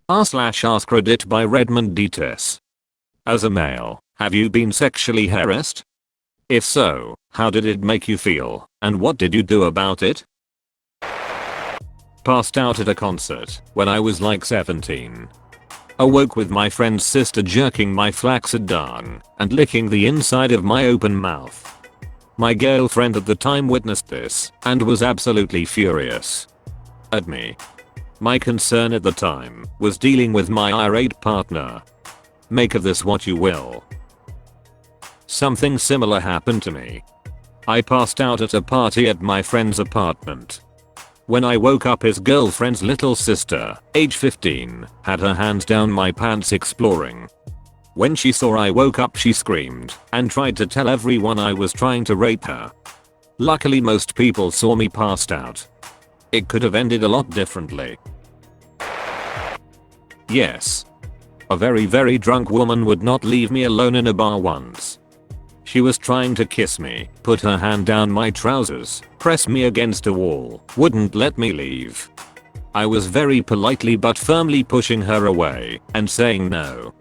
r/AskReddit by Redmond Dts. As a male, have you been sexually harassed? If so, how did it make you feel, and what did you do about it? Passed out at a concert when I was like 17. Awoke with my friend's sister jerking my flaccid dong and licking the inside of my open mouth. My girlfriend at the time witnessed this and was absolutely furious at me. My concern at the time was dealing with my irate partner. Make of this what you will. Something similar happened to me. I passed out at a party at my friend's apartment. When I woke up, his girlfriend's little sister, age 15, had her hands down my pants exploring. When she saw I woke up, she screamed and tried to tell everyone I was trying to rape her. Luckily, most people saw me passed out. It could have ended a lot differently. Yes. A very drunk woman would not leave me alone in a bar once. She was trying to kiss me, put her hand down my trousers, press me against a wall, wouldn't let me leave. I was very politely but firmly pushing her away and saying no.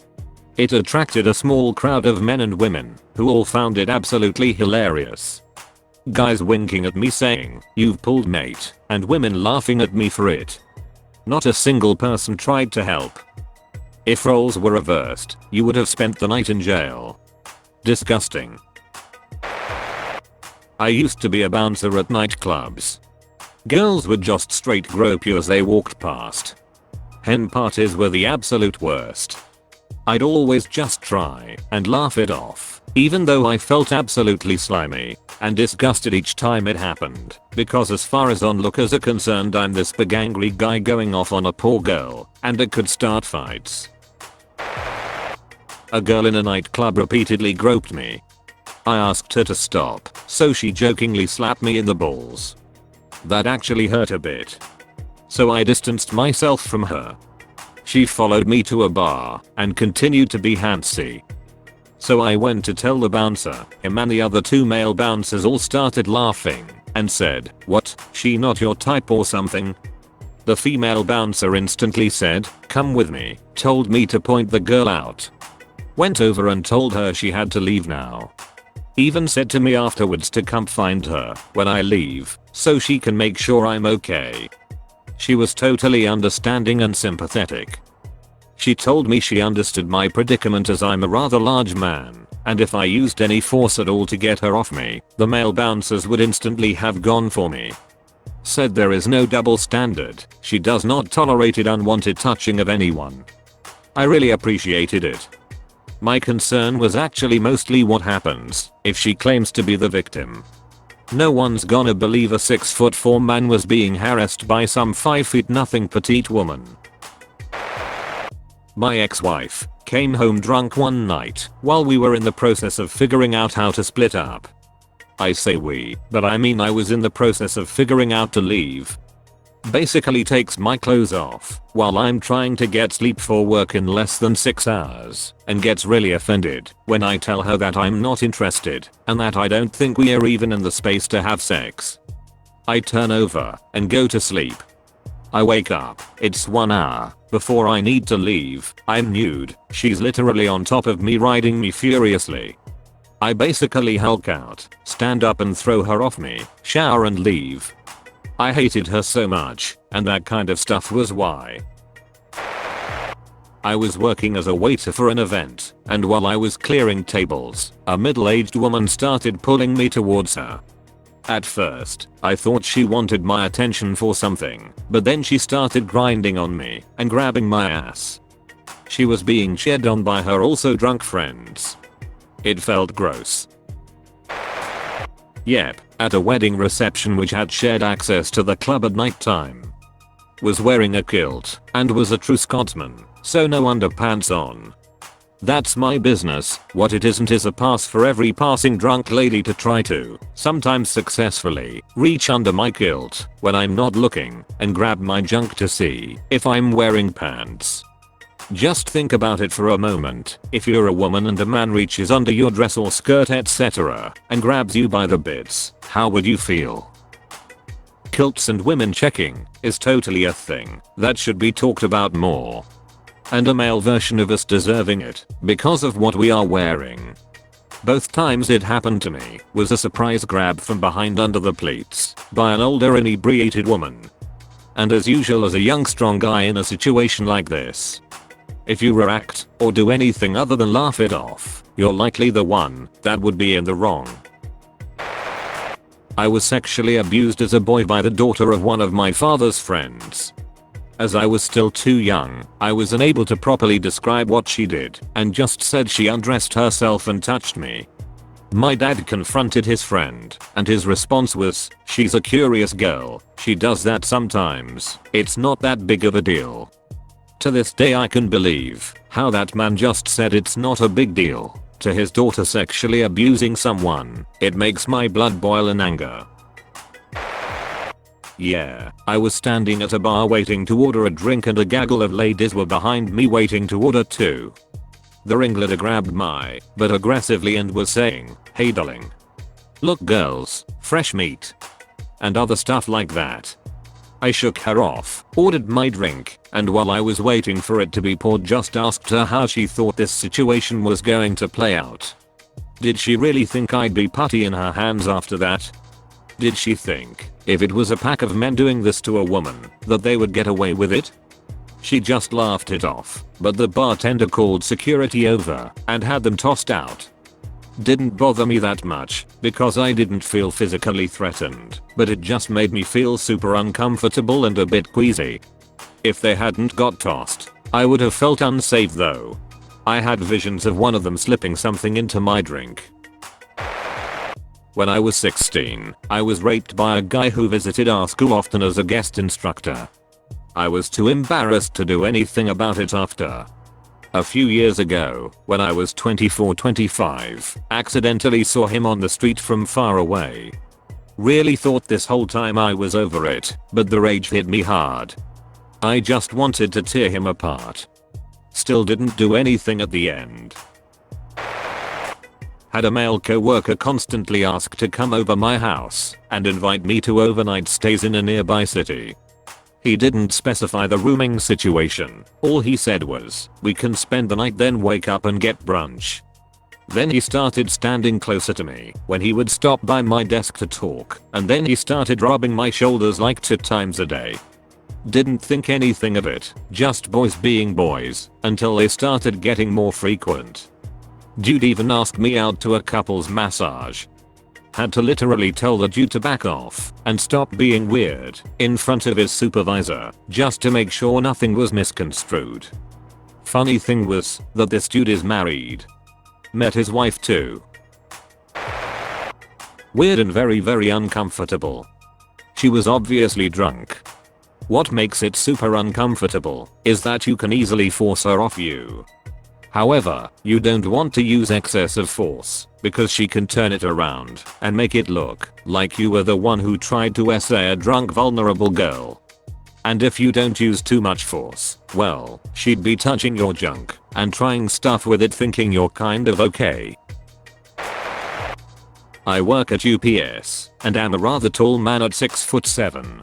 It attracted a small crowd of men and women who all found it absolutely hilarious. Guys winking at me saying, "You've pulled mate," and women laughing at me for it. Not a single person tried to help. If roles were reversed, you would have spent the night in jail. Disgusting. I used to be a bouncer at nightclubs. Girls would just straight grope you as they walked past. Hen parties were the absolute worst. I'd always just try and laugh it off, even though I felt absolutely slimy and disgusted each time it happened, because as far as onlookers are concerned, I'm this big angry guy going off on a poor girl, and it could start fights. A girl in a nightclub repeatedly groped me. I asked her to stop, so she jokingly slapped me in the balls. That actually hurt a bit. So I distanced myself from her. She followed me to a bar and continued to be handsy. So I went to tell the bouncer. Him and the other two male bouncers all started laughing and said, "What, she not your type or something?" The female bouncer instantly said, "Come with me," told me to point the girl out. Went over and told her she had to leave now. Even said to me afterwards to come find her when I leave so she can make sure I'm okay. She was totally understanding and sympathetic. She told me she understood my predicament as I'm a rather large man, and if I used any force at all to get her off me, the male bouncers would instantly have gone for me. Said there is no double standard. She does not tolerate unwanted touching of anyone. I really appreciated it. My concern was actually mostly what happens if she claims to be the victim. No one's gonna believe a 6'4" man was being harassed by some 5'0" petite woman. My ex-wife came home drunk one night while we were in the process of figuring out how to split up. I say we, but I mean I was in the process of figuring out to leave. Basically takes my clothes off while I'm trying to get sleep for work in less than 6 hours and gets really offended when I tell her that I'm not interested and that I don't think we are even in the space to have sex. I turn over and go to sleep. I wake up, it's 1 hour before I need to leave. I'm nude, she's literally on top of me riding me furiously. I basically Hulk out, stand up and throw her off me, shower and leave. I hated her so much, and that kind of stuff was why. I was working as a waiter for an event, and while I was clearing tables, a middle-aged woman started pulling me towards her. At first, I thought she wanted my attention for something, but then she started grinding on me and grabbing my ass. She was being cheered on by her also drunk friends. It felt gross. Yep, at a wedding reception which had shared access to the club at night time. Was wearing a kilt and was a true Scotsman, so no underpants on. That's my business. What it isn't is a pass for every passing drunk lady to try to, sometimes successfully, reach under my kilt when I'm not looking and grab my junk to see if I'm wearing pants. Just think about it for a moment. If you're a woman and a man reaches under your dress or skirt etc. and grabs you by the bits, how would you feel? Kilts and women checking is totally a thing that should be talked about more. and a male version of us deserving it because of what we are wearing. Both times it happened to me was a surprise grab from behind under the pleats by an older inebriated woman. And as usual, as a young strong guy in a situation like this, if you react or do anything other than laugh it off, you're likely the one that would be in the wrong. I was sexually abused as a boy by the daughter of one of my father's friends. As I was still too young, I was unable to properly describe what she did and just said she undressed herself and touched me. My dad confronted his friend and his response was, "She's a curious girl, she does that sometimes, it's not that big of a deal." To this day I can believe how that man just said it's not a big deal to his daughter sexually abusing someone. It makes my blood boil in anger. Yeah, I was standing at a bar waiting to order a drink and a gaggle of ladies were behind me waiting to order too. The ringleader grabbed my butt aggressively and was saying, "Hey darling. Look girls, fresh meat." And other stuff like that. I shook her off, ordered my drink, and while I was waiting for it to be poured just asked her how she thought this situation was going to play out. Did she really think I'd be putty in her hands after that? Did she think, if it was a pack of men doing this to a woman, that they would get away with it? She just laughed it off, but the bartender called security over and had them tossed out. Didn't bother me that much because I didn't feel physically threatened, but it just made me feel super uncomfortable and a bit queasy. If they hadn't got tossed, I would have felt unsafe though. I had visions of one of them slipping something into my drink. When I was 16, I was raped by a guy who visited our school often as a guest instructor. I was too embarrassed to do anything about it after. A few years ago, when I was 24-25, accidentally saw him on the street from far away. Really thought this whole time I was over it, but the rage hit me hard. I just wanted to tear him apart. Still didn't do anything at the end. Had a male co-worker constantly ask to come over my house and invite me to overnight stays in a nearby city. He didn't specify the rooming situation. All he said was, "We can spend the night then wake up and get brunch." Then he started standing closer to me when he would stop by my desk to talk, and then he started rubbing my shoulders like 2 times a day. Didn't think anything of it, just boys being boys, until they started getting more frequent. Dude even asked me out to a couple's massage. Had to literally tell the dude to back off and stop being weird in front of his supervisor just to make sure nothing was misconstrued. Funny thing was that this dude is married. Met his wife too. Weird and very uncomfortable. She was obviously drunk. What makes it super uncomfortable is that you can easily force her off you. However, you don't want to use excessive force because she can turn it around and make it look like you were the one who tried to essay a drunk vulnerable girl. And if you don't use too much force, well, she'd be touching your junk and trying stuff with it thinking you're kind of okay. I work at UPS and am a rather tall man at 6'7".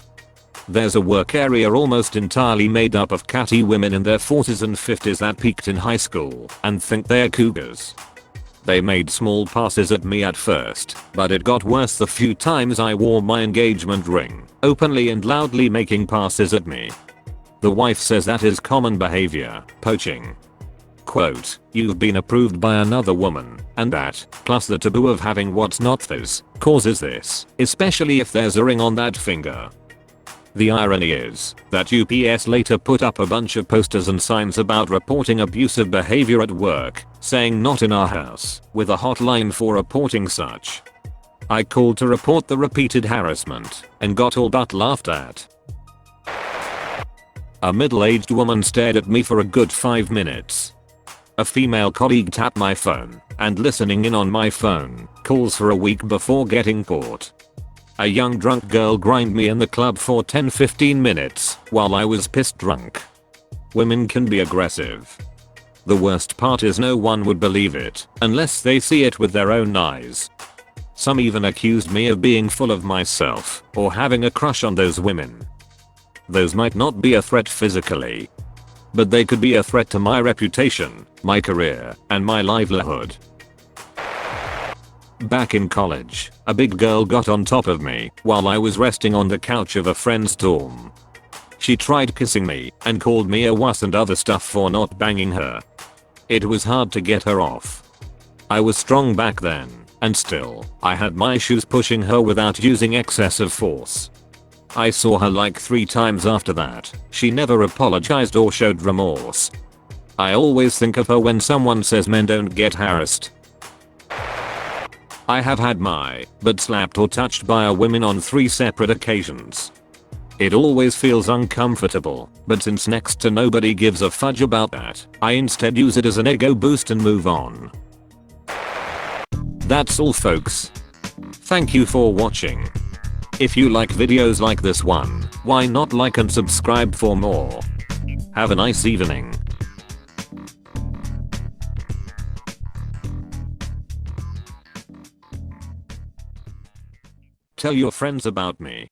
There's a work area almost entirely made up of catty women in their 40s and 50s that peaked in high school and think they're cougars. They made small passes at me at first, but it got worse the few times I wore my engagement ring, openly and loudly making passes at me. The wife says that is common behavior, poaching. Quote, "You've been approved by another woman, and that, plus the taboo of having what's not theirs, causes this, especially if there's a ring on that finger." The irony is that UPS later put up a bunch of posters and signs about reporting abusive behavior at work, saying "not in our house," with a hotline for reporting such. I called to report the repeated harassment and got all but laughed at. A middle-aged woman stared at me for a good 5 minutes. A female colleague tapped my phone and listening in on my phone calls for a week before getting caught. A young drunk girl grind me in the club for 10-15 minutes while I was pissed drunk. Women can be aggressive. The worst part is no one would believe it unless they see it with their own eyes. Some even accused me of being full of myself or having a crush on those women. Those might not be a threat physically, but they could be a threat to my reputation, my career, and my livelihood. Back in college, a big girl got on top of me while I was resting on the couch of a friend's dorm. She tried kissing me and called me a wuss and other stuff for not banging her. It was hard to get her off. I was strong back then, and still, I had my issues pushing her without using excessive force. I saw her like 3 times after that. She never apologized or showed remorse. I always think of her when someone says men don't get harassed. I have had my butt slapped or touched by a woman on 3 separate occasions. It always feels uncomfortable, but since next to nobody gives a fudge about that, I instead use it as an ego boost and move on. That's all folks. Thank you for watching. If you like videos like this one, why not like and subscribe for more? Have a nice evening. Tell your friends about me.